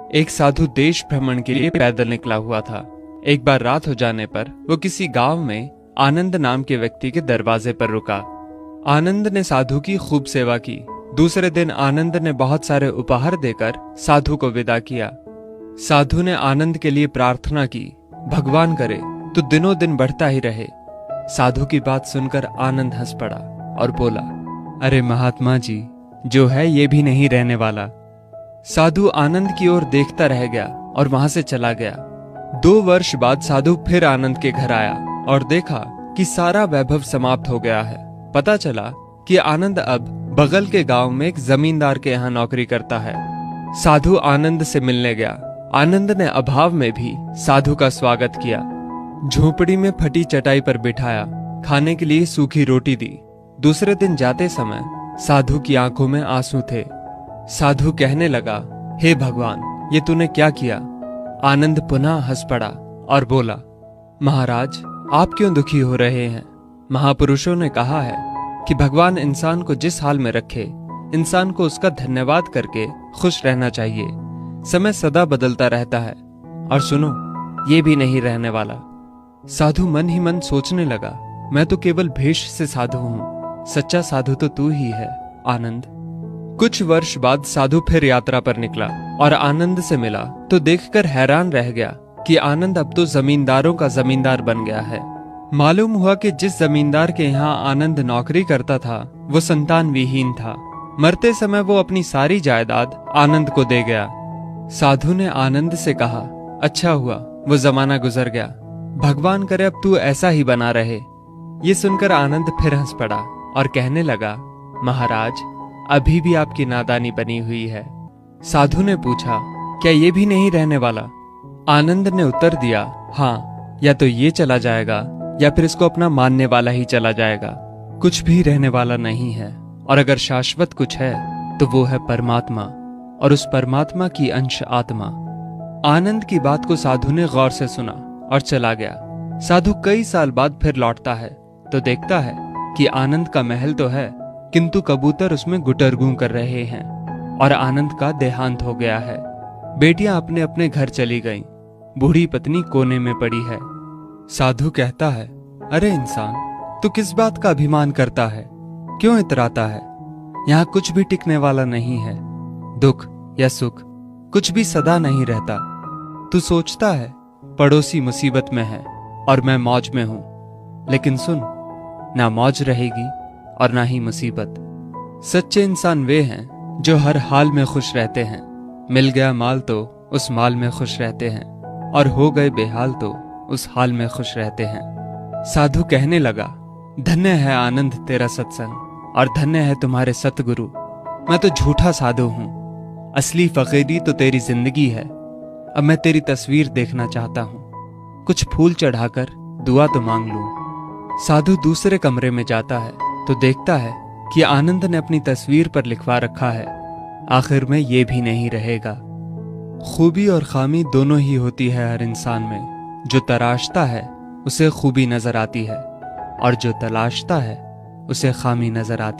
एक साधु देश भ्रमण के लिए पैदल निकला हुआ था। एक बार रात हो जाने पर वो किसी गांव में आनंद नाम के व्यक्ति के दरवाजे पर रुका। आनंद ने साधु की खूब सेवा की। दूसरे दिन आनंद ने बहुत सारे उपहार देकर साधु को विदा किया। साधु ने आनंद के लिए प्रार्थना की, भगवान करे तू दिनों दिन बढ़ता ही रहे। साधु की बात सुनकर आनंद हंस पड़ा और बोला, अरे महात्मा जी, जो है ये भी नहीं रहने वाला। साधु आनंद की ओर देखता रह गया और वहां से चला गया। 2 वर्ष बाद साधु फिर आनंद के घर आया और देखा कि सारा वैभव समाप्त हो गया है। पता चला कि आनंद अब बगल के गांव में एक जमींदार के यहाँ नौकरी करता है। साधु आनंद से मिलने गया। आनंद ने अभाव में भी साधु का स्वागत किया। झोपड़ी में फटी चटाई पर बिठाया, खाने के लिए सूखी रोटी दी। दूसरे दिन जाते समय साधु की आंखों में आंसू थे। साधु कहने लगा, हे भगवान, ये तूने क्या किया? आनंद पुनः हंस पड़ा और बोला, महाराज, आप क्यों दुखी हो रहे हैं? महापुरुषों ने कहा है कि भगवान इंसान को जिस हाल में रखे, इंसान को उसका धन्यवाद करके खुश रहना चाहिए। समय सदा बदलता रहता है और सुनो, ये भी नहीं रहने वाला। साधु मन ही मन सोचने लगा, मैं तो केवल भेष से साधु हूं, सच्चा साधु तो तू ही है आनंद। कुछ वर्ष बाद साधु फिर यात्रा पर निकला और आनंद से मिला तो देखकर हैरान रह गया कि आनंद अब तो जमींदारों का जमींदार बन गया है। मालूम हुआ कि जिस जमींदार के यहाँ आनंद नौकरी करता था वो संतान विहीन था। मरते समय वो अपनी सारी जायदाद आनंद को दे गया। साधु ने आनंद से कहा, अच्छा हुआ वो जमाना गुजर गया, भगवान करे अब तू ऐसा ही बना रहे। ये सुनकर आनंद फिर हंस पड़ा और कहने लगा, महाराज, अभी भी आपकी नादानी बनी हुई है। साधु ने पूछा, क्या ये भी नहीं रहने वाला? आनंद ने उत्तर दिया, हाँ, या तो ये चला जाएगा या फिर इसको अपना मानने वाला ही चला जाएगा। कुछ भी रहने वाला नहीं है, और अगर शाश्वत कुछ है तो वो है परमात्मा, और उस परमात्मा की अंश आत्मा। आनंद की बात को साधु ने गौर से सुना और चला गया। साधु कई साल बाद फिर लौटता है तो देखता है कि आनंद का महल तो है, किंतु कबूतर उसमें गुटरगू कर रहे हैं और आनंद का देहांत हो गया है। बेटियां अपने अपने घर चली गईं, बूढ़ी पत्नी कोने में पड़ी है। साधु कहता है, अरे इंसान, तू किस बात का अभिमान करता है? क्यों इतराता है? यहाँ कुछ भी टिकने वाला नहीं है। दुख या सुख कुछ भी सदा नहीं रहता। तू सोचता है पड़ोसी मुसीबत में है और मैं मौज में हूं, लेकिन सुन, ना मौज रहेगी और ना ही मुसीबत। सच्चे इंसान वे हैं जो हर हाल में खुश रहते हैं। मिल गया माल तो उस माल में खुश रहते हैं, और हो गए बेहाल तो उस हाल में खुश रहते हैं। साधु कहने लगा, धन्य है आनंद तेरा सत्संग, और धन्य है तुम्हारे सतगुरु। मैं तो झूठा साधु हूं, असली फकीरी तो तेरी जिंदगी है। अब मैं तेरी तस्वीर देखना चाहता हूं, कुछ फूल चढ़ाकर दुआ तो मांग लूं। साधु दूसरे कमरे में जाता है तो देखता है कि आनंद ने अपनी तस्वीर पर लिखवा रखा है, आखिर में ये भी नहीं रहेगा। खूबी और खामी दोनों ही होती है हर इंसान में। जो तराशता है उसे खूबी नजर आती है, और जो तलाशता है उसे खामी नजर आती है।